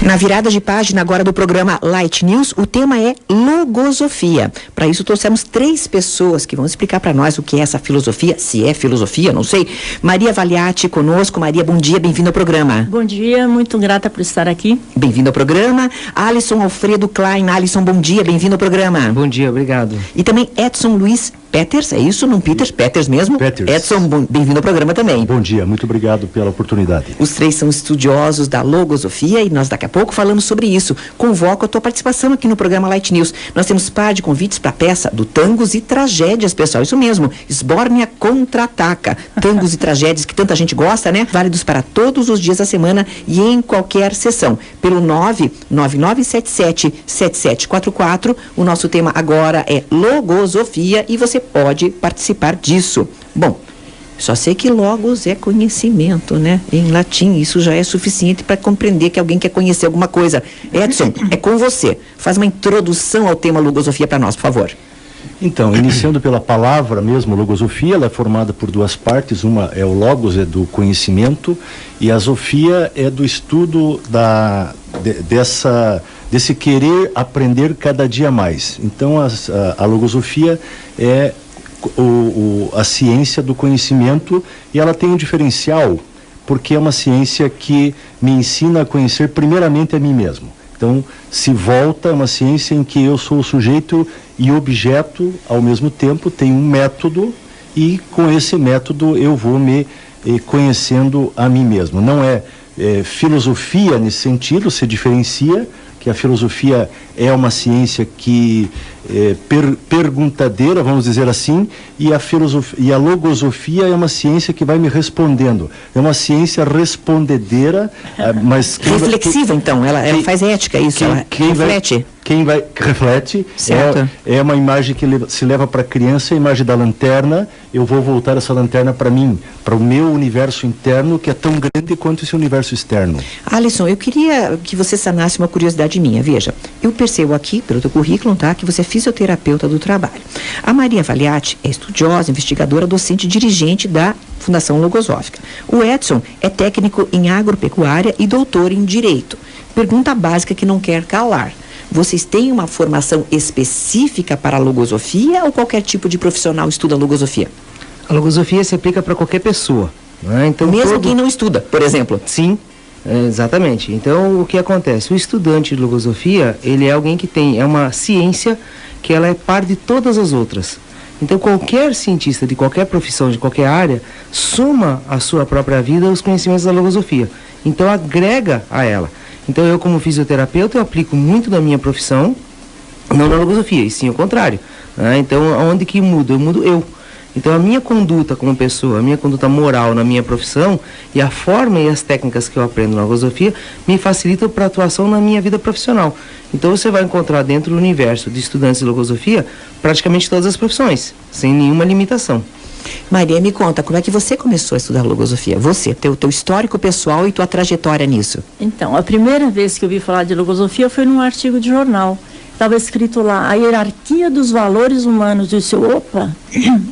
Na virada de página agora do programa Light News, o tema é logosofia. Para isso trouxemos 3 pessoas que vão explicar para nós o que é essa filosofia, se é filosofia, não sei. Maria Valiati conosco. Maria, bom dia, bem-vinda ao programa. Bom dia, muito grata por estar aqui. Bem-vindo ao programa. Alisson Alfredo Klein. Alisson, bom dia, bem-vindo ao programa. Bom dia, obrigado. E também Edson Luiz Peters, é isso? Não Peters? Peters mesmo? Peters. Edson, bem-vindo ao programa também. Bom dia, muito obrigado pela oportunidade. Os 3 são estudiosos da logosofia e nós daqui a pouco falamos sobre isso. Convoco a tua participação aqui no programa Light News. Nós temos par de convites para a peça do Tangos e Tragédias, pessoal, isso mesmo. Esbórnia Contra-Ataca. Tangos e tragédias que tanta gente gosta, né? Válidos para todos os dias da semana e em qualquer sessão. Pelo 999777744. O nosso tema agora é logosofia e você pode participar disso. Bom, só sei que logos é conhecimento, né? Em latim, isso já é suficiente para compreender que alguém quer conhecer alguma coisa. Edson, é com você. Faz uma introdução ao tema logosofia para nós, por favor. Então, iniciando pela palavra mesmo, logosofia, ela é formada por 2 partes. Uma é o logos, é do conhecimento, e a sofia é do estudo desse querer aprender cada dia mais. Então, a logosofia é a ciência do conhecimento, e ela tem um diferencial, porque é uma ciência que me ensina a conhecer primeiramente a mim mesmo. Então, se volta a uma ciência em que eu sou o sujeito e objeto ao mesmo tempo, tem um método, e com esse método eu vou me conhecendo a mim mesmo. Não é filosofia nesse sentido, se diferencia, que a filosofia é uma ciência que perguntadeira, vamos dizer assim, e a logosofia é uma ciência que vai me respondendo. É uma ciência respondedeira, mas... reflexiva, então, ela faz ética, isso, ela reflete. Reflete, certo. É uma imagem que se leva para a criança, a imagem da lanterna. Eu vou voltar essa lanterna para mim, para o meu universo interno, que é tão grande quanto esse universo externo. Alisson, eu queria que você sanasse uma curiosidade minha. Veja, eu percebo aqui, pelo teu currículo, tá, que você é fisioterapeuta do trabalho. A Maria Valiati é estudiosa, investigadora, docente e dirigente da Fundação Logosófica. O Edson é técnico em agropecuária e doutor em direito. Pergunta básica que não quer calar. Vocês têm uma formação específica para a logosofia ou qualquer tipo de profissional estuda logosofia? A logosofia se aplica para qualquer pessoa, né? Então, mesmo quem não estuda, por exemplo? Sim, exatamente. Então, o que acontece? O estudante de logosofia, ele é alguém que é uma ciência que ela é par de todas as outras. Então, qualquer cientista de qualquer profissão, de qualquer área, soma à sua própria vida os conhecimentos da logosofia. Então, agrega a ela. Então, eu como fisioterapeuta, eu aplico muito da minha profissão, não na logosofia, e sim o contrário, né? Então, onde que muda? Eu mudo eu. Então, a minha conduta como pessoa, a minha conduta moral na minha profissão, e a forma e as técnicas que eu aprendo na logosofia, me facilitam para a atuação na minha vida profissional. Então, você vai encontrar dentro do universo de estudantes de logosofia, praticamente todas as profissões, sem nenhuma limitação. Maria, me conta, como é que você começou a estudar logosofia? Você, teu histórico pessoal e tua trajetória nisso. Então, a primeira vez que eu ouvi falar de logosofia foi num artigo de jornal. Estava escrito lá, a hierarquia dos valores humanos. Eu disse, opa,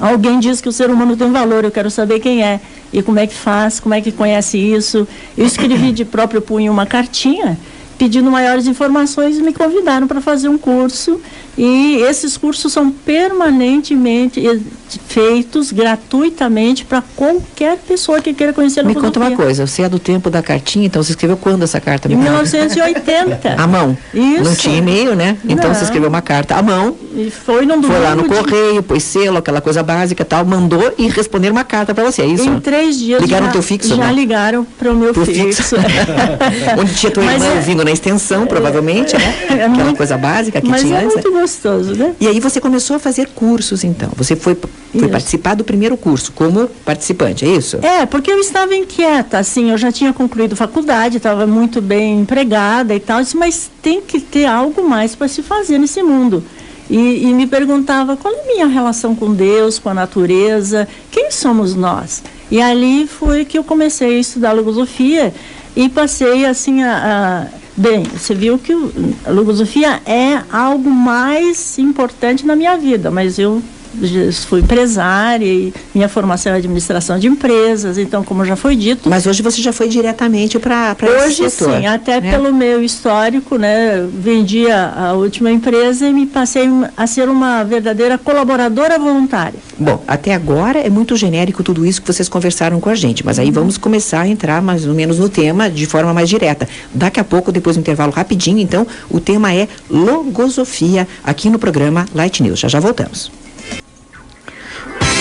alguém diz que o ser humano tem valor, eu quero saber quem é. E como é que faz, como é que conhece isso. Eu escrevi de próprio punho uma cartinha, pedindo maiores informações, e me convidaram para fazer um curso. E esses cursos são permanentemente feitos gratuitamente para qualquer pessoa que queira conhecer a logosofia. Me conta uma coisa, você é do tempo da cartinha, então você escreveu quando essa carta? Em 1980. À mão? Isso. Não tinha e-mail, né? Então você escreveu uma carta à mão. E foi num domingo. Foi lá no correio, pôs selo, aquela coisa básica e tal, mandou e responderam uma carta para você, é isso? Em 3 dias. Ligaram o teu fixo? Já ligaram para o meu fixo. Onde tinha tua irmã ouvindo na extensão, provavelmente, né? Aquela coisa básica que tinha antes. Mas é muito gostoso, né? E aí você começou a fazer cursos, então. Você foi participar do primeiro curso como participante, é isso? É, porque eu estava inquieta, assim, eu já tinha concluído faculdade, estava muito bem empregada e tal, mas tem que ter algo mais para se fazer nesse mundo. E me perguntava qual é a minha relação com Deus, com a natureza, quem somos nós? E ali foi que eu comecei a estudar logosofia e passei assim Bem, você viu que a logosofia é algo mais importante na minha vida, mas eu fui empresária e minha formação é administração de empresas, então, como já foi dito... Mas hoje você já foi diretamente para esse setor. Hoje sim, até pelo meu histórico, né? Vendi a última empresa e me passei a ser uma verdadeira colaboradora voluntária. Bom, até agora é muito genérico tudo isso que vocês conversaram com a gente, mas aí vamos começar a entrar mais ou menos no tema de forma mais direta. Daqui a pouco, depois do intervalo rapidinho, então, o tema é logosofia aqui no programa Light News. Já voltamos.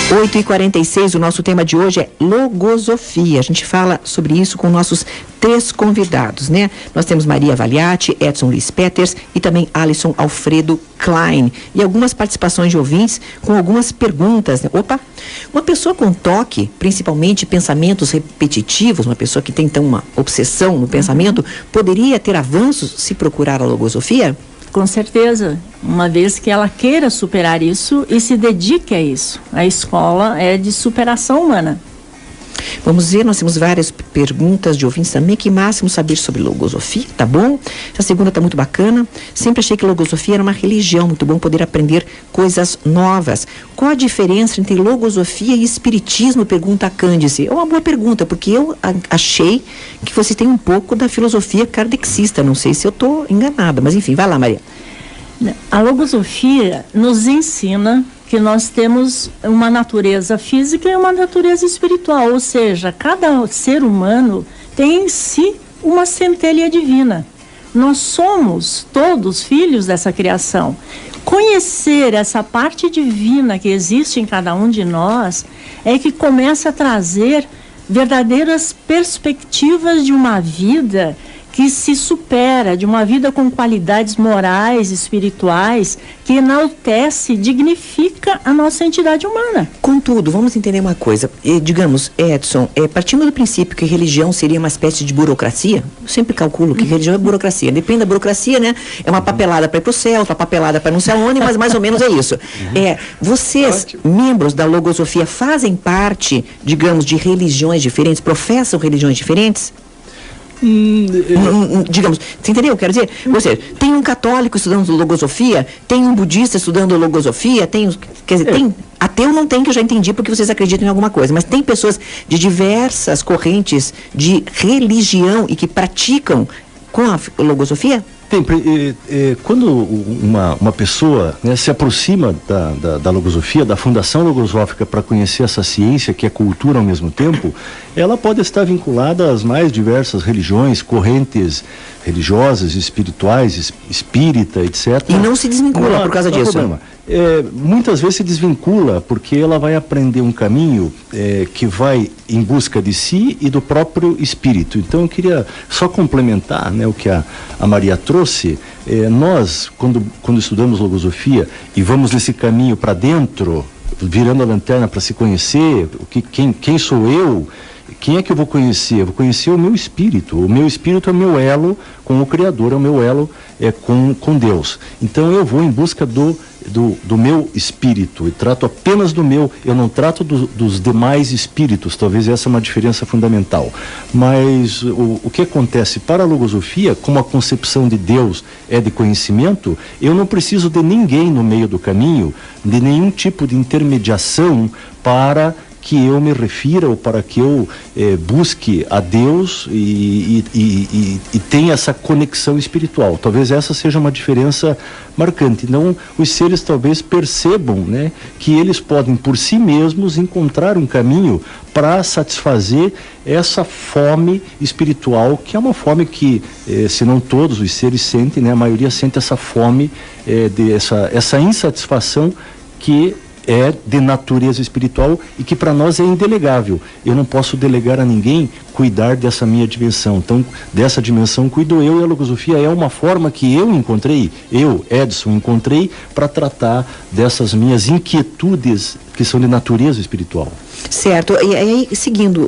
8h46, o nosso tema de hoje é logosofia. A gente fala sobre isso com nossos 3 convidados, né? Nós temos Maria Valiati, Edson Luiz Peters e também Alisson Alfredo Klein. E algumas participações de ouvintes com algumas perguntas, né? Opa! Uma pessoa com toque, principalmente pensamentos repetitivos, uma pessoa que tem então uma obsessão no pensamento, poderia ter avanços se procurar a logosofia? Com certeza, uma vez que ela queira superar isso e se dedique a isso. A escola é de superação humana. Vamos ver, nós temos várias perguntas de ouvintes também. Que máximo saber sobre logosofia, tá bom? A segunda tá muito bacana. Sempre achei que logosofia era uma religião, muito bom poder aprender coisas novas. Qual a diferença entre logosofia e espiritismo? Pergunta a Cândice. É uma boa pergunta, porque eu achei que você tem um pouco da filosofia kardecista. Não sei se eu estou enganada, mas enfim, vai lá, Maria. A logosofia nos ensina que nós temos uma natureza física e uma natureza espiritual, ou seja, cada ser humano tem em si uma centelha divina. Nós somos todos filhos dessa criação. Conhecer essa parte divina que existe em cada um de nós é que começa a trazer verdadeiras perspectivas de uma vida que se supera, de uma vida com qualidades morais, espirituais, que enaltece, dignifica a nossa entidade humana. Contudo, vamos entender uma coisa. Digamos, Edson, partindo do princípio que religião seria uma espécie de burocracia, eu sempre calculo que religião é burocracia. Depende da burocracia, né? É uma papelada para ir para o céu, outra papelada para não sei aonde, mas mais ou menos é isso. Vocês, membros da logosofia, fazem parte, digamos, de religiões diferentes, professam religiões diferentes? Digamos, você entendeu? Quero dizer, ou seja, tem um católico estudando logosofia, tem um budista estudando logosofia, quer dizer, tem ateu não tem, que eu já entendi porque vocês acreditam em alguma coisa, mas tem pessoas de diversas correntes de religião e que praticam com a logosofia? Tem, quando uma pessoa, né, se aproxima da logosofia, da Fundação Logosófica, para conhecer essa ciência que é cultura ao mesmo tempo, ela pode estar vinculada às mais diversas religiões, correntes religiosas, espirituais, espírita, etc. E não se desvincula por causa disso. Problema. Muitas vezes se desvincula porque ela vai aprender um caminho que vai em busca de si e do próprio espírito. Então eu queria só complementar, né, o que a Maria trouxe. Nós, quando estudamos logosofia e vamos nesse caminho para dentro, virando a lanterna para se conhecer, quem sou eu? Quem é que eu vou conhecer? Eu vou conhecer o meu espírito. O meu espírito é o meu elo com o Criador, é o meu elo com Deus. Então eu vou em busca do meu espírito, e trato apenas do meu, eu não trato dos demais espíritos. Talvez essa é uma diferença fundamental. Mas o que acontece para a logosofia, como a concepção de Deus é de conhecimento, eu não preciso de ninguém no meio do caminho, de nenhum tipo de intermediação para que eu me refira ou para que eu busque a Deus e tenha essa conexão espiritual. Talvez essa seja uma diferença marcante. Então, os seres talvez percebam, né, que eles podem por si mesmos encontrar um caminho para satisfazer essa fome espiritual, que é uma fome que, se não todos os seres sentem, né, a maioria sente essa fome, essa insatisfação que é de natureza espiritual e que para nós é indelegável. Eu não posso delegar a ninguém cuidar dessa minha dimensão. Então, dessa dimensão cuido eu, e a logosofia é uma forma que eu encontrei, Edson, encontrei para tratar dessas minhas inquietudes que são de natureza espiritual. Certo. E aí, seguindo,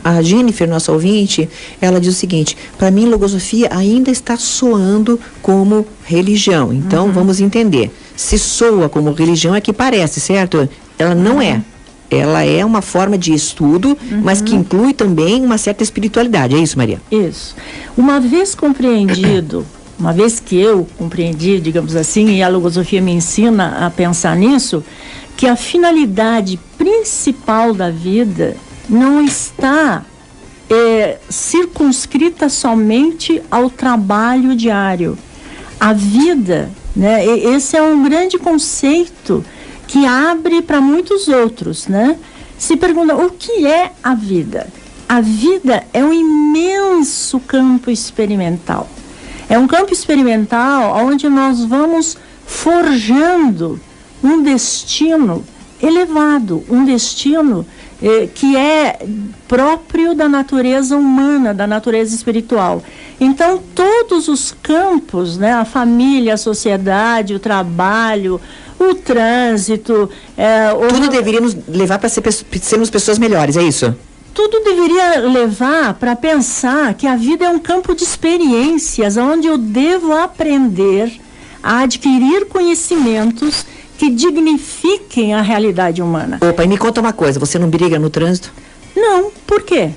a Jennifer, nossa ouvinte, ela diz o seguinte: para mim, logosofia ainda está soando como religião. Então, vamos entender. Se soa como religião é que parece, certo? Ela não é. Ela é uma forma de estudo, mas que inclui também uma certa espiritualidade. É isso, Maria? Isso. Uma vez compreendido uma vez que eu compreendi, digamos assim, e a logosofia me ensina a pensar nisso, que a finalidade principal da vida não está circunscrita somente ao trabalho diário. A vida, né, esse é um grande conceito que abre para muitos outros, né? Se pergunta, o que é a vida? A vida é um imenso campo experimental. É um campo experimental onde nós vamos forjando um destino elevado, um destino que é próprio da natureza humana, da natureza espiritual. Então, todos os campos, né, a família, a sociedade, o trabalho, o trânsito... Tudo deveria nos levar para sermos pessoas melhores, é isso? Tudo deveria levar para pensar que a vida é um campo de experiências, onde eu devo aprender a adquirir conhecimentos que dignifiquem a realidade humana. Opa, e me conta uma coisa, você não briga no trânsito? Não, por quê?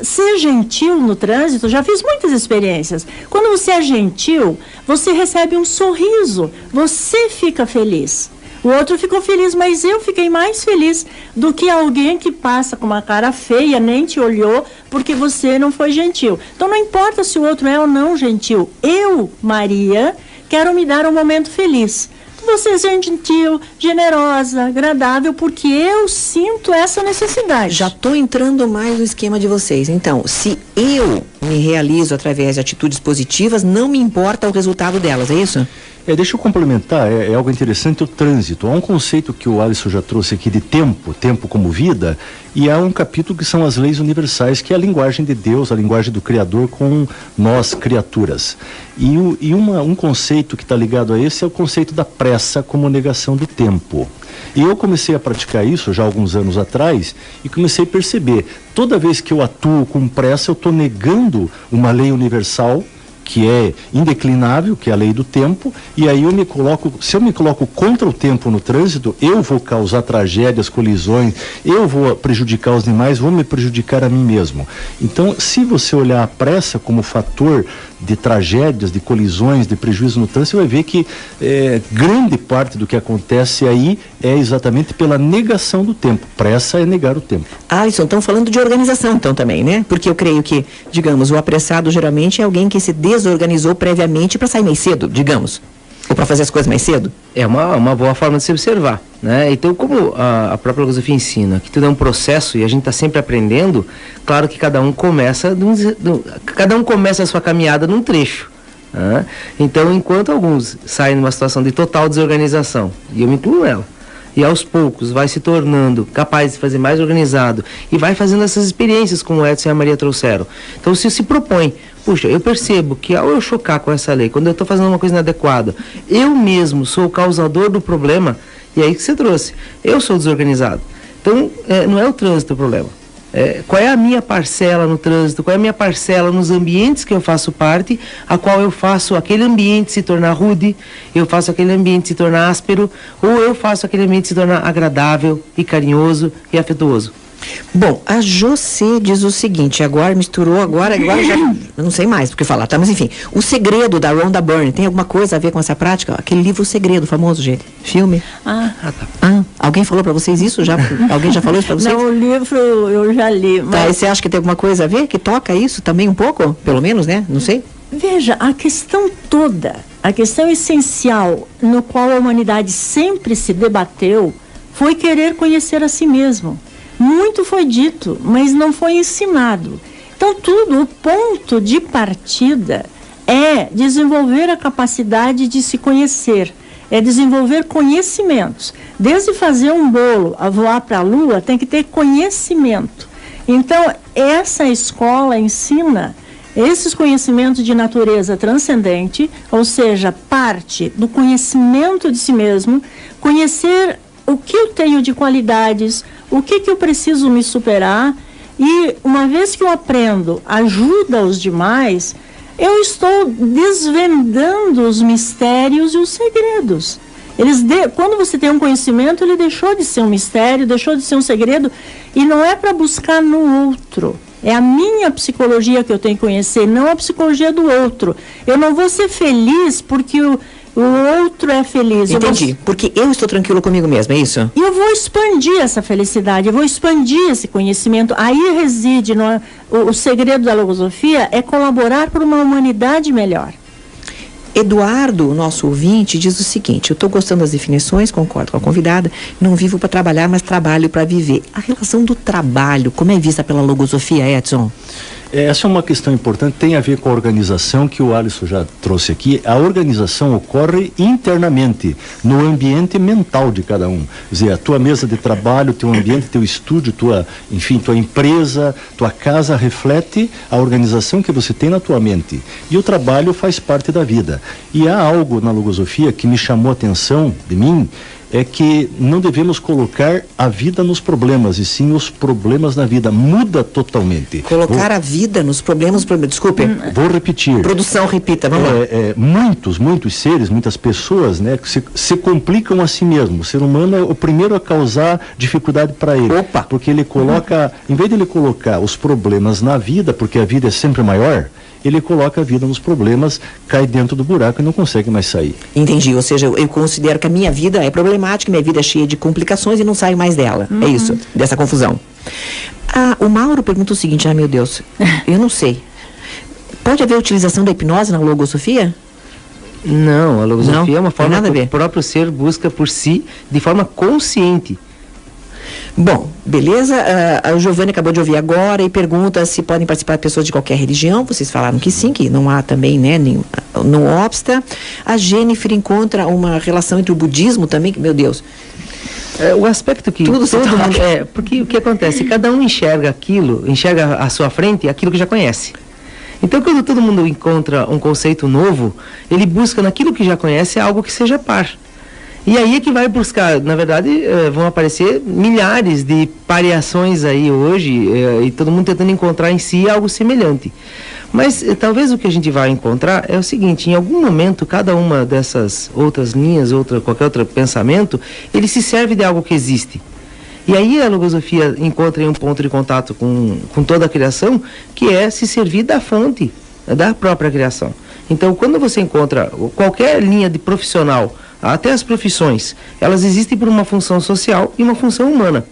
Ser gentil no trânsito, já fiz muitas experiências. Quando você é gentil, você recebe um sorriso, você fica feliz. O outro ficou feliz, mas eu fiquei mais feliz do que alguém que passa com uma cara feia, nem te olhou, porque você não foi gentil. Então não importa se o outro é ou não gentil. Eu, Maria, quero me dar um momento feliz. Você é gentil, generosa, agradável, porque eu sinto essa necessidade. Já estou entrando mais no esquema de vocês. Então, se eu me realizo através de atitudes positivas, não me importa o resultado delas, é isso? Deixa eu complementar, é algo interessante o trânsito. Há um conceito que o Alisson já trouxe aqui de tempo como vida, e há um capítulo que são as leis universais, que é a linguagem de Deus, a linguagem do Criador com nós, criaturas. E um conceito que está ligado a esse é o conceito da pressa como negação do tempo. E eu comecei a praticar isso já há alguns anos atrás e comecei a perceber, toda vez que eu atuo com pressa, eu estou negando uma lei universal, que é indeclinável, que é a lei do tempo, e aí se eu me coloco contra o tempo no trânsito, eu vou causar tragédias, colisões, eu vou prejudicar os demais, vou me prejudicar a mim mesmo. Então, se você olhar a pressa como fator de tragédias, de colisões, de prejuízo no trânsito, você vai ver que grande parte do que acontece aí é exatamente pela negação do tempo. Pressa é negar o tempo. Alisson, estão falando de organização então também, né? Porque eu creio que, digamos, o apressado geralmente é alguém que se desorganizou previamente para sair mais cedo, digamos. Ou para fazer as coisas mais cedo. É uma boa forma de se observar, né? Então, como a própria filosofia ensina que tudo é um processo e a gente está sempre aprendendo, claro que cada um começa a sua caminhada num trecho. Né? Então, enquanto alguns saem numa situação de total desorganização, e eu me incluo nela, e aos poucos vai se tornando capaz de fazer mais organizado e vai fazendo essas experiências como o Edson e a Maria trouxeram. Então, se propõe, puxa, eu percebo que ao eu chocar com essa lei, quando eu estou fazendo uma coisa inadequada, eu mesmo sou o causador do problema, e aí que você trouxe, eu sou desorganizado. Então, não é o trânsito o problema. Qual é a minha parcela no trânsito, qual é a minha parcela nos ambientes que eu faço parte, a qual eu faço aquele ambiente se tornar rude, eu faço aquele ambiente se tornar áspero, ou eu faço aquele ambiente se tornar agradável e carinhoso e afetuoso. Bom, a José diz o seguinte, agora já não sei mais o que falar, tá? Mas enfim, O Segredo, da Rhonda Byrne, tem alguma coisa a ver com essa prática? Aquele livro O Segredo, famoso, gente, filme. Alguém falou pra vocês isso? Alguém já falou isso pra vocês? Não, o livro eu já li. Mas... Tá, e você acha que tem alguma coisa a ver, que toca isso também um pouco? Pelo menos, né? Não sei. Veja, a questão essencial no qual a humanidade sempre se debateu foi querer conhecer a si mesmo. Muito foi dito, mas não foi ensinado. Então, o ponto de partida é desenvolver a capacidade de se conhecer, é desenvolver conhecimentos. Desde fazer um bolo a voar para a lua, tem que ter conhecimento. Então, essa escola ensina esses conhecimentos de natureza transcendente, ou seja, parte do conhecimento de si mesmo, conhecer o que eu tenho de qualidades, o que eu preciso me superar, e uma vez que eu aprendo, ajuda os demais, eu estou desvendando os mistérios e os segredos. Quando você tem um conhecimento, ele deixou de ser um mistério, deixou de ser um segredo, e não é para buscar no outro, É a minha psicologia que eu tenho que conhecer, não a psicologia do outro. Eu não vou ser feliz porque o outro é feliz. Entendi, porque eu estou tranquilo comigo mesmo, é isso? E eu vou expandir essa felicidade, eu vou expandir esse conhecimento. Aí reside, o segredo da logosofia é colaborar para uma humanidade melhor. Eduardo, nosso ouvinte, diz o seguinte: eu estou gostando das definições, concordo com a convidada, não vivo para trabalhar, mas trabalho para viver. A relação do trabalho, como é vista pela logosofia, Edson? Essa é uma questão importante, tem a ver com a organização que o Alisson já trouxe aqui. A organização ocorre internamente, no ambiente mental de cada um. Quer dizer, a tua mesa de trabalho, teu ambiente, teu estúdio, tua empresa, tua casa reflete a organização que você tem na tua mente. E o trabalho faz parte da vida. E há algo na logosofia que me chamou a atenção de mim, é que não devemos colocar a vida nos problemas, e sim os problemas na vida. Muda totalmente. Colocar a vida nos problemas, desculpe. Vou repetir. Produção, repita, vamos lá. Muitos seres, muitas pessoas, né, se complicam a si mesmo. O ser humano é o primeiro a causar dificuldade para ele. Opa! Porque ele coloca, em vez de ele colocar os problemas na vida, porque a vida é sempre maior, ele coloca a vida nos problemas, cai dentro do buraco e não consegue mais sair. Entendi, ou seja, eu considero que a minha vida é problemática, minha vida é cheia de complicações e não saio mais dela. É isso, dessa confusão. O Mauro pergunta o seguinte: meu Deus, eu não sei. Pode haver utilização da hipnose na logosofia? Não, a logosofia Não, é uma forma nada a que ver. o próprio ser busca por si de forma consciente. Bom, beleza. A Giovanni acabou de ouvir agora e pergunta se podem participar pessoas de qualquer religião. Vocês falaram que sim, que não há também, né, não obsta. A Jennifer encontra uma relação entre o budismo também, que, meu Deus. O aspecto que Tudo todo mundo... porque o que acontece? Cada um enxerga à sua frente aquilo que já conhece. Então, quando todo mundo encontra um conceito novo, ele busca naquilo que já conhece algo que seja par. E aí é que vai buscar, na verdade, vão aparecer milhares de variações aí hoje, e todo mundo tentando encontrar em si algo semelhante. Mas talvez o que a gente vai encontrar é o seguinte: em algum momento, cada uma dessas outras linhas, qualquer outro pensamento, ele se serve de algo que existe. E aí a logosofia encontra um ponto de contato com toda a criação, que é se servir da fonte, da própria criação. Então, quando você encontra qualquer linha de profissional, até as profissões, elas existem por uma função social e uma função humana.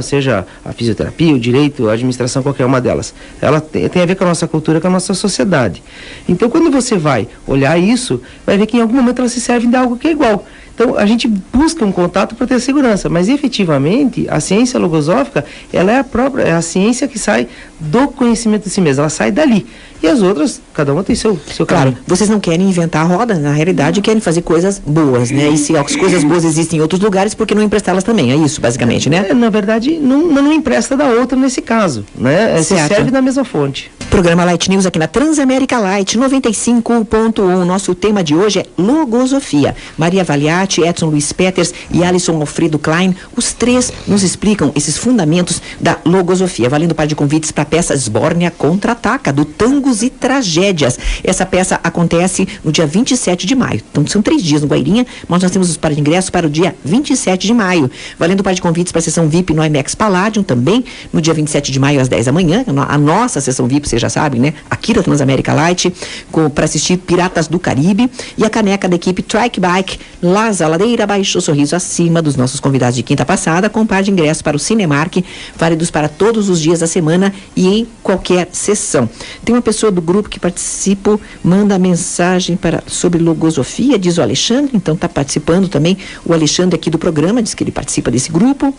Seja a fisioterapia, o direito, a administração, qualquer uma delas. Ela tem a ver com a nossa cultura, com a nossa sociedade. Então, quando você vai olhar isso, vai ver que em algum momento elas se servem de algo que é igual. Então, a gente busca um contato para ter segurança, mas efetivamente a ciência logosófica, ela é a ciência que sai do conhecimento de si mesma, ela sai dali. E as outras, cada uma tem seu Claro, caminho. vocês não querem inventar a roda, na realidade querem fazer coisas boas, né? E se as coisas boas existem em outros lugares, por que não emprestá-las também? É isso, basicamente, né? Na verdade, não empresta da outra nesse caso, né? Se Certo. serve da mesma fonte. Programa Light News aqui na Transamérica Light 95.1. Nosso tema de hoje é logosofia. Maria Valiati, Edson Luiz Peters e Alisson Alfredo Klein, os três nos explicam esses fundamentos da logosofia, valendo par de convites para a peça Sbórnia Contra-Ataca, do Tangos e Tragédias. Essa peça acontece no dia 27 de maio. Então são 3 dias no Guairinha, mas nós temos os par de ingressos para o dia 27 de maio. Valendo par de convites para a sessão VIP no IMAX Palladium, também no dia 27 de maio às 10 da manhã. A nossa sessão VIP, vocês já sabem, né? Aqui da Transamérica Light, para assistir Piratas do Caribe, e a caneca da equipe Trike Bike, Laza Ladeira, Baixo Sorriso, acima dos nossos convidados de quinta passada, com par de ingressos para o Cinemark, válidos para todos os dias da semana e em qualquer sessão. Tem uma pessoa do grupo que participa, manda mensagem sobre logosofia, diz o Alexandre, então está participando também o Alexandre aqui do programa, diz que ele participa desse grupo.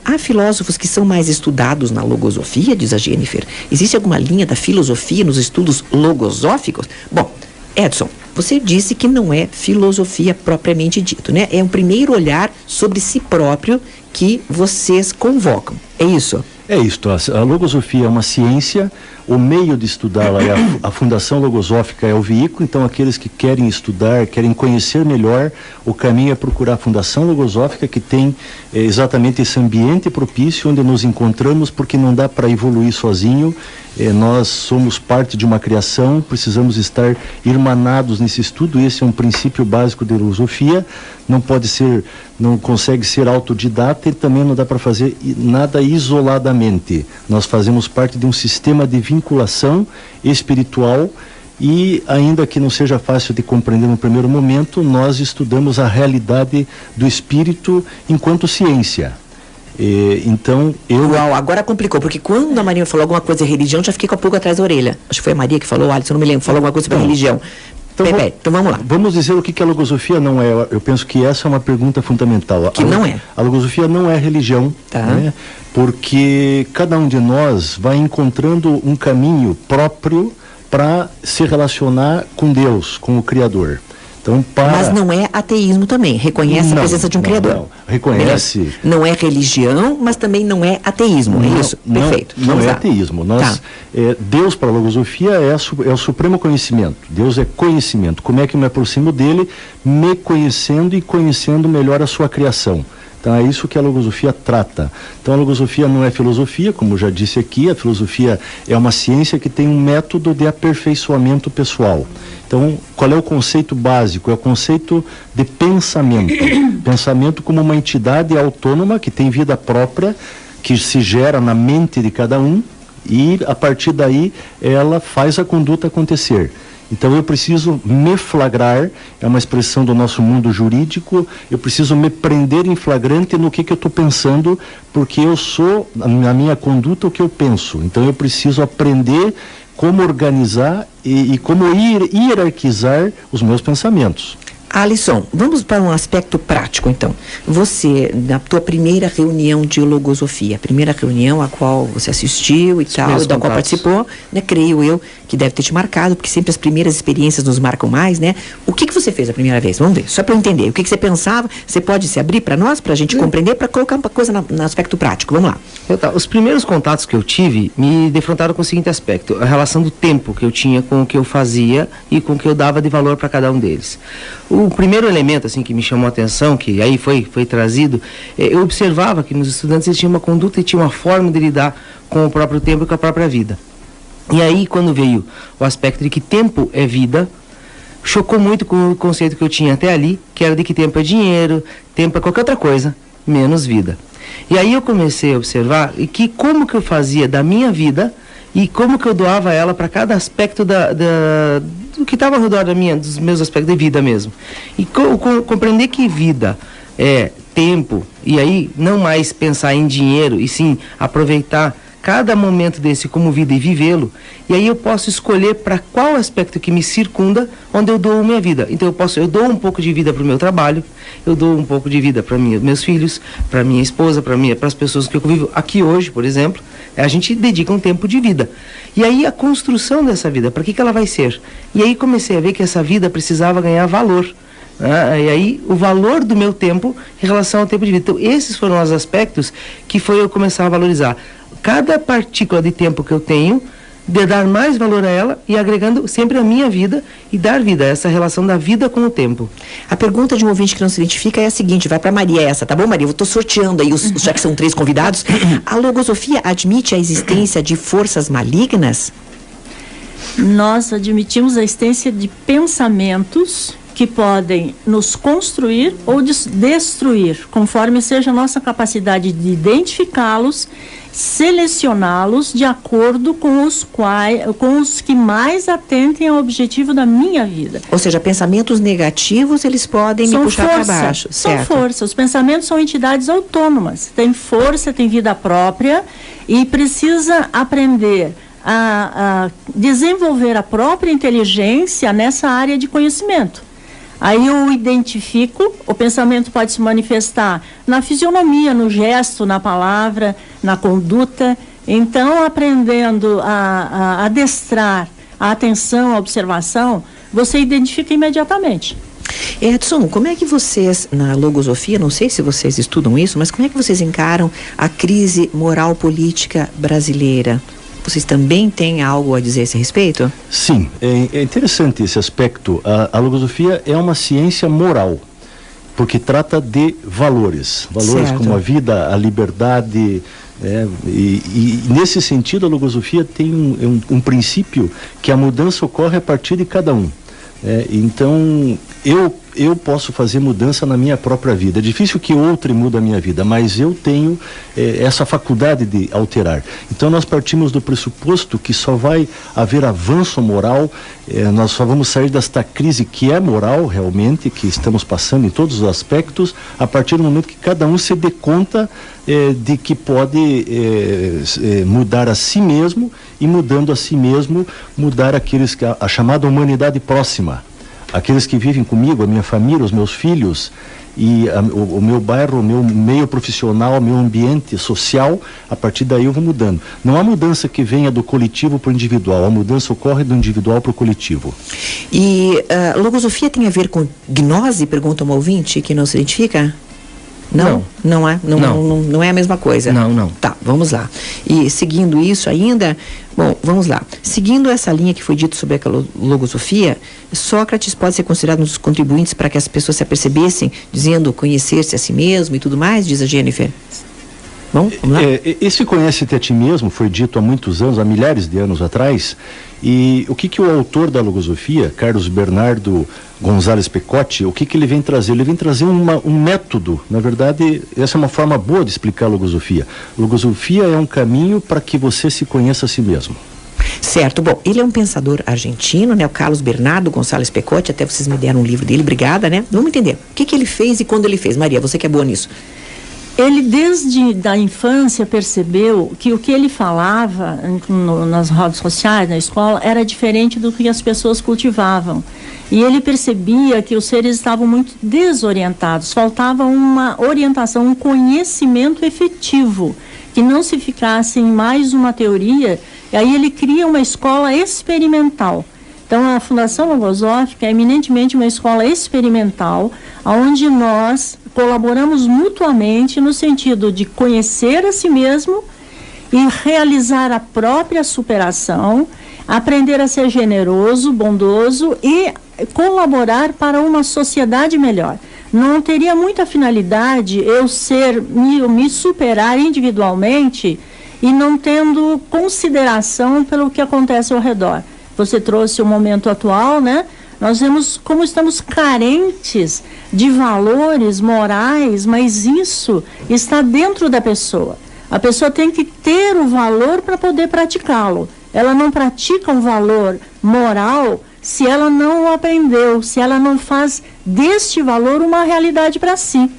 Há filósofos que são mais estudados na logosofia, diz a Jennifer. Existe alguma linha da filosofia nos estudos logosóficos? Bom, Edson, você disse que não é filosofia propriamente dito, né? É um primeiro olhar sobre si próprio que vocês convocam. É isso? É isto. A logosofia é uma ciência o meio de estudá-la é a Fundação Logosófica, é o veículo. Então, aqueles que querem estudar, querem conhecer melhor, o caminho é procurar a Fundação Logosófica, que tem exatamente esse ambiente propício onde nos encontramos, porque não dá para evoluir sozinho. Nós somos parte de uma criação, precisamos estar irmanados nesse estudo. Esse é um princípio básico da filosofia. Não consegue ser autodidata, e também não dá para fazer nada isoladamente. Nós fazemos parte de um sistema de vinculação espiritual, e ainda que não seja fácil de compreender no primeiro momento, nós estudamos a realidade do espírito enquanto ciência. Então, Uau, agora complicou, porque quando a Maria falou alguma coisa de religião, já fiquei com a pulga atrás da orelha. Acho que foi a Maria que falou, Alisson, não me lembro, falou alguma coisa sobre religião. Então vamos lá. Vamos dizer o que a logosofia não é. Eu penso que essa é uma pergunta fundamental. Não é? A logosofia não é religião, né? Porque cada um de nós vai encontrando um caminho próprio para se relacionar com Deus, com o Criador. Então, Mas não é ateísmo também, reconhece a presença de um Criador. Não. Reconhece. Beleza. Não é religião, mas também não é ateísmo, é isso? Perfeito. Não é ateísmo. Deus, para a logosofia, é o supremo conhecimento. Deus é conhecimento. Como é que eu me aproximo dele? Me conhecendo e conhecendo melhor a sua criação. Então é isso que a logosofia trata. Então a logosofia não é filosofia, como já disse aqui. A filosofia é uma ciência que tem um método de aperfeiçoamento pessoal. Então, qual é o conceito básico? É o conceito de pensamento. Pensamento como uma entidade autônoma que tem vida própria, que se gera na mente de cada um, e a partir daí ela faz a conduta acontecer. Então eu preciso me flagrar, é uma expressão do nosso mundo jurídico, eu preciso me prender em flagrante no que eu estou pensando, porque eu sou, na minha conduta, o que eu penso. Então eu preciso aprender como organizar e como hierarquizar os meus pensamentos. Alisson, vamos para um aspecto prático, então. Você, na tua primeira reunião de logosofia, a primeira reunião a qual você assistiu e tal, da qual participou, né, creio eu que deve ter te marcado, porque sempre as primeiras experiências nos marcam mais, né? O que você fez a primeira vez? Vamos ver, só para eu entender. O que você pensava? Você pode se abrir para nós, para a gente compreender, para colocar uma coisa no aspecto prático. Vamos lá. Os primeiros contatos que eu tive me defrontaram com o seguinte aspecto: a relação do tempo que eu tinha com o que eu fazia e com o que eu dava de valor para cada um deles. O primeiro elemento assim que me chamou a atenção, que aí foi trazido, eu observava que nos estudantes eles tinham uma conduta e tinham uma forma de lidar com o próprio tempo e com a própria vida. E aí, quando veio o aspecto de que tempo é vida, chocou muito com o conceito que eu tinha até ali, que era de que tempo é dinheiro, tempo é qualquer outra coisa, menos vida. E aí eu comecei a observar que como que eu fazia da minha vida e como que eu doava ela para cada aspecto do que estava ao redor dos meus aspectos de vida mesmo. E compreender que vida é tempo, e aí não mais pensar em dinheiro, e sim aproveitar cada momento desse como vida e vivê-lo, e aí eu posso escolher para qual aspecto que me circunda, onde eu dou minha vida. Então eu dou um pouco de vida para o meu trabalho, eu dou um pouco de vida para meus filhos, para minha esposa, para as pessoas que eu convivo. Aqui hoje, por exemplo, a gente dedica um tempo de vida. E aí a construção dessa vida, para que ela vai ser? E aí comecei a ver que essa vida precisava ganhar valor. E aí o valor do meu tempo em relação ao tempo de vida. Então esses foram os aspectos que foi eu começar a valorizar cada partícula de tempo que eu tenho, de dar mais valor a ela e agregando sempre a minha vida e dar vida, essa relação da vida com o tempo. A pergunta de um ouvinte que não se identifica é a seguinte, vai para Maria essa, tá bom, Maria? Eu estou sorteando aí, já que são 3 convidados. A logosofia admite a existência de forças malignas? Nós admitimos a existência de pensamentos que podem nos construir ou destruir, conforme seja a nossa capacidade de identificá-los, selecioná-los de acordo com os que mais atentem ao objetivo da minha vida. Ou seja, pensamentos negativos, eles podem me puxar para baixo. São força. Os pensamentos são entidades autônomas, têm força, têm vida própria e precisa aprender a desenvolver a própria inteligência nessa área de conhecimento. Aí eu identifico, o pensamento pode se manifestar na fisionomia, no gesto, na palavra, na conduta. Então, aprendendo a adestrar a atenção, a observação, você identifica imediatamente. Edson, como é que vocês, na logosofia, não sei se vocês estudam isso, mas como é que vocês encaram a crise moral política brasileira? Vocês também têm algo a dizer a esse respeito? Sim, é interessante esse aspecto. A logosofia é uma ciência moral, porque trata de valores Certo. como a vida, a liberdade, e nesse sentido a logosofia tem um princípio que a mudança ocorre a partir de cada um. Então eu posso fazer mudança na minha própria vida. É difícil que outro mude a minha vida, mas eu tenho essa faculdade de alterar. Então nós partimos do pressuposto que só vai haver avanço moral, nós só vamos sair desta crise que é moral realmente, que estamos passando em todos os aspectos, a partir do momento que cada um se dê conta de que pode mudar a si mesmo, e mudando a si mesmo, mudar aqueles que a chamada humanidade próxima. Aqueles que vivem comigo, a minha família, os meus filhos, e o meu bairro, o meu meio profissional, o meu ambiente social. A partir daí eu vou mudando. Não há mudança que venha do coletivo para o individual, a mudança ocorre do individual para o coletivo. E logosofia tem a ver com gnose? Pergunta uma ouvinte que não se identifica? Não. Não é? Não é a mesma coisa? Não. Tá, vamos lá. E seguindo isso ainda, bom, vamos lá. Seguindo essa linha que foi dito sobre a logosofia, Sócrates pode ser considerado um dos contribuintes para que as pessoas se apercebessem, dizendo conhecer-se a si mesmo e tudo mais, diz a Jennifer. Bom, vamos lá. Esse conhece-te a ti mesmo foi dito há muitos anos, há milhares de anos atrás, e o que o autor da logosofia, Carlos Bernardo Gonzalez Pecotti, o que ele vem trazer? Ele vem trazer um método. Na verdade, essa é uma forma boa de explicar a logosofia. Logosofia é um caminho para que você se conheça a si mesmo. Certo, bom, ele é um pensador argentino, né, o Carlos Bernardo Gonzalez Pecotti, até vocês me deram um livro dele, obrigada, né? Vamos entender, o que ele fez e quando ele fez. Maria, você que é boa nisso. Ele, desde da infância, percebeu que o que ele falava nas rodas sociais, na escola, era diferente do que as pessoas cultivavam. E ele percebia que os seres estavam muito desorientados, faltava uma orientação, um conhecimento efetivo, que não se ficasse em mais uma teoria. E aí ele cria uma escola experimental. Então, a Fundação Logosófica é eminentemente uma escola experimental, onde nós colaboramos mutuamente no sentido de conhecer a si mesmo e realizar a própria superação, aprender a ser generoso, bondoso e colaborar para uma sociedade melhor. Não teria muita finalidade eu me superar individualmente e não tendo consideração pelo que acontece ao redor. Você trouxe o momento atual, né? Nós vemos como estamos carentes de valores morais, mas isso está dentro da pessoa. A pessoa tem que ter o valor para poder praticá-lo. Ela não pratica um valor moral se ela não o aprendeu, se ela não faz deste valor uma realidade para si.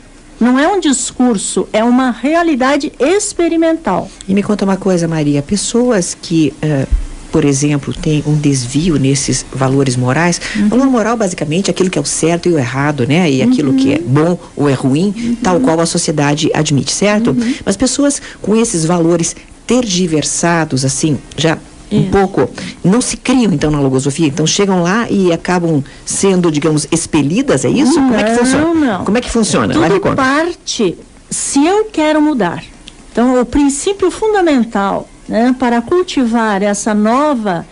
Não é um discurso, é uma realidade experimental. E me conta uma coisa, Maria, pessoas que... por exemplo, tem um desvio nesses valores morais. Valor moral, basicamente, é aquilo que é o certo e o errado, né? E aquilo que é bom ou é ruim, tal qual a sociedade admite, certo? Mas pessoas com esses valores tergiversados, assim, já um pouco, não se criam, então, na logosofia. Então, chegam lá e acabam sendo, digamos, expelidas, é isso? Como é que funciona? Não. Como é que funciona? Tudo parte, se eu quero mudar. Então, o princípio fundamental, né, para cultivar essa nova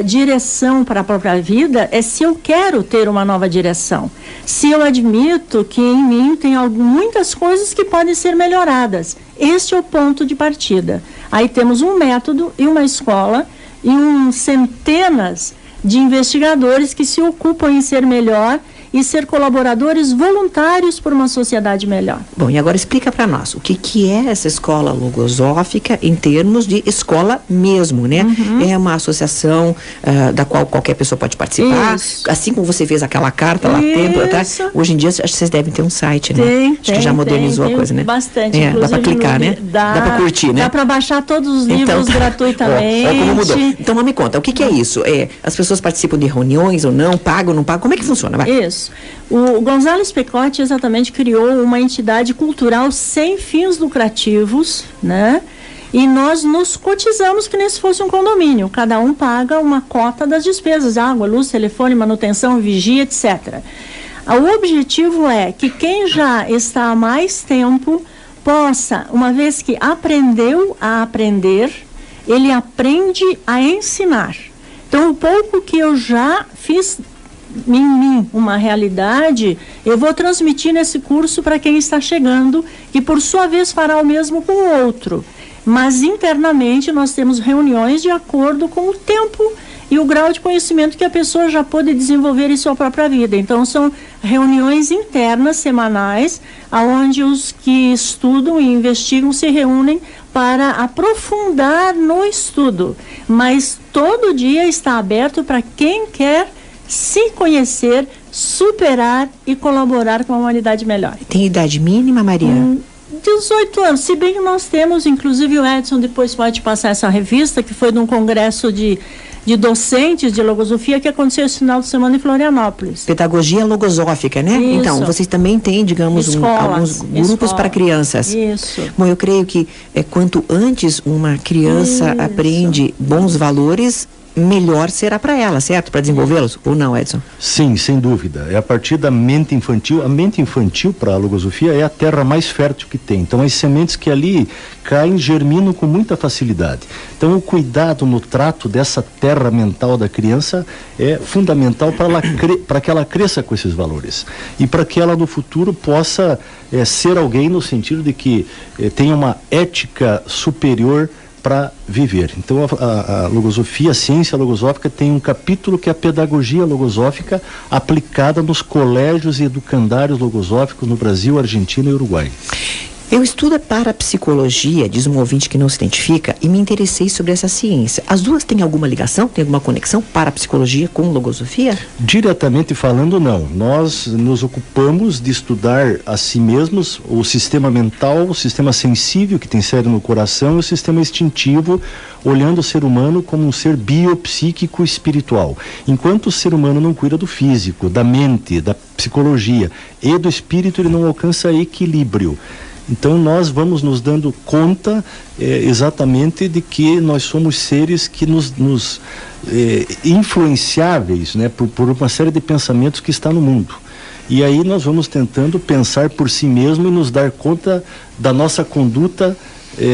direção para a própria vida é se eu quero ter uma nova direção. Se eu admito que em mim tem muitas coisas que podem ser melhoradas. Este é o ponto de partida. Aí temos um método e uma escola e centenas de investigadores que se ocupam em ser melhor e ser colaboradores voluntários por uma sociedade melhor. Bom, e agora explica para nós o que é essa escola logosófica em termos de escola mesmo, né? É uma associação da qual qualquer pessoa pode participar. Isso. Assim como você fez aquela carta lá tempo atrás, hoje em dia acho que vocês devem ter um site, né? Acho que já modernizou a coisa, né? Bastante, dá para clicar, né? Dá para curtir, né? Dá para baixar todos os livros gratuitamente. Ó, como mudou. Então, mas me conta, o que é isso? As pessoas participam de reuniões ou não? Pagam ou não pagam? Como é que funciona? Vai. Isso. O Gonzalez Pecotti exatamente criou uma entidade cultural sem fins lucrativos, né? E nós nos cotizamos que nem se fosse um condomínio. Cada um paga uma cota das despesas, água, luz, telefone, manutenção, vigia, etc. O objetivo é que quem já está há mais tempo possa, uma vez que aprendeu a aprender, ele aprende a ensinar. Então, o pouco que eu já fiz em mim uma realidade, eu vou transmitir nesse curso para quem está chegando, que por sua vez fará o mesmo com o outro. Mas internamente nós temos reuniões de acordo com o tempo e o grau de conhecimento que a pessoa já pôde desenvolver em sua própria vida. Então são reuniões internas, semanais, onde os que estudam e investigam se reúnem para aprofundar no estudo. Mas todo dia está aberto para quem quer se conhecer, superar e colaborar com uma humanidade melhor. Tem idade mínima, Maria? 18 anos, se bem que nós temos, inclusive o Edson depois pode passar essa revista, que foi de um congresso de docentes de logosofia que aconteceu esse final de semana em Florianópolis. Pedagogia logosófica, né? Isso. Então, vocês também têm, digamos, alguns grupos para crianças. Isso. Bom, eu creio que quanto antes uma criança aprende bons valores, melhor será para ela, certo? Para desenvolvê-los, ou não, Edson? Sim, sem dúvida. É a partir da mente infantil. A mente infantil, para a logosofia, é a terra mais fértil que tem. Então, as sementes que ali caem germinam com muita facilidade. Então, o cuidado no trato dessa terra mental da criança é fundamental para que ela cresça com esses valores. E para que ela, no futuro, possa ser alguém no sentido de que tenha uma ética superior para viver. Então a logosofia, a ciência logosófica tem um capítulo que é a pedagogia logosófica aplicada nos colégios e educandários logosóficos no Brasil, Argentina e Uruguai. Eu estudo parapsicologia, diz um ouvinte que não se identifica, e me interessei sobre essa ciência. As duas têm alguma ligação? Tem alguma conexão? Parapsicologia com logosofia? Diretamente falando, não. Nós nos ocupamos de estudar a si mesmos, o sistema mental, o sistema sensível que tem sede no coração e o sistema instintivo, olhando o ser humano como um ser biopsíquico espiritual. Enquanto o ser humano não cuida do físico, da mente, da psicologia e do espírito, ele não alcança equilíbrio. Então nós vamos nos dando conta exatamente de que nós somos seres que nos influenciáveis, né, por uma série de pensamentos que está no mundo. E aí nós vamos tentando pensar por si mesmo e nos dar conta da nossa conduta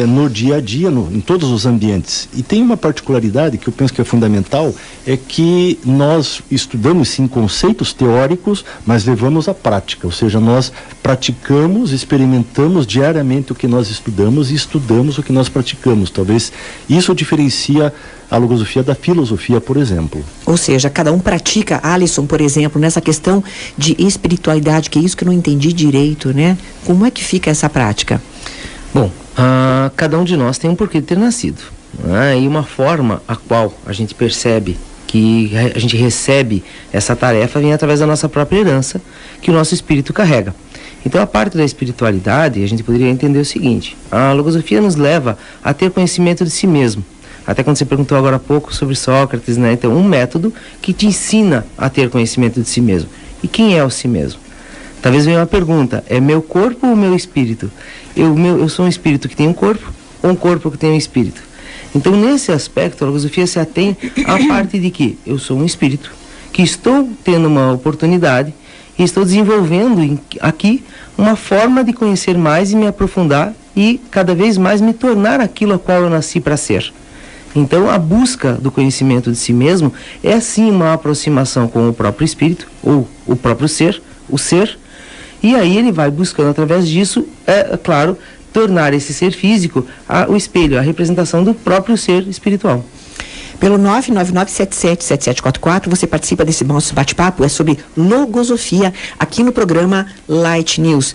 no dia a dia, em todos os ambientes. E tem uma particularidade que eu penso que é fundamental, é que nós estudamos sim conceitos teóricos, mas levamos à prática, ou seja, nós praticamos, experimentamos diariamente o que nós estudamos e estudamos o que nós praticamos. Talvez isso diferencia a logosofia da filosofia, por exemplo. Ou seja, cada um pratica, Alisson, por exemplo, nessa questão de espiritualidade, que é isso que eu não entendi direito, né? Como é que fica essa prática? Bom, cada um de nós tem um porquê de ter nascido, né? E uma forma a qual a gente percebe que a gente recebe essa tarefa vem através da nossa própria herança que o nosso espírito carrega. Então, a parte da espiritualidade, a gente poderia entender o seguinte: a logosofia nos leva a ter conhecimento de si mesmo. Até quando você perguntou agora há pouco sobre Sócrates, né? Então, um método que te ensina a ter conhecimento de si mesmo. E quem é o si mesmo? Talvez venha uma pergunta: é meu corpo ou meu espírito? Eu sou um espírito que tem um corpo ou um corpo que tem um espírito? Então, nesse aspecto, a logosofia se atém à parte de que eu sou um espírito, que estou tendo uma oportunidade e estou desenvolvendo aqui uma forma de conhecer mais e me aprofundar e cada vez mais me tornar aquilo a qual eu nasci para ser. Então, a busca do conhecimento de si mesmo é sim uma aproximação com o próprio espírito ou o próprio ser, o ser. E aí ele vai buscando, através disso, claro, tornar esse ser físico o espelho, a representação do próprio ser espiritual. Pelo 999777744, você participa desse nosso bate-papo, é sobre logosofia, aqui no programa Light News.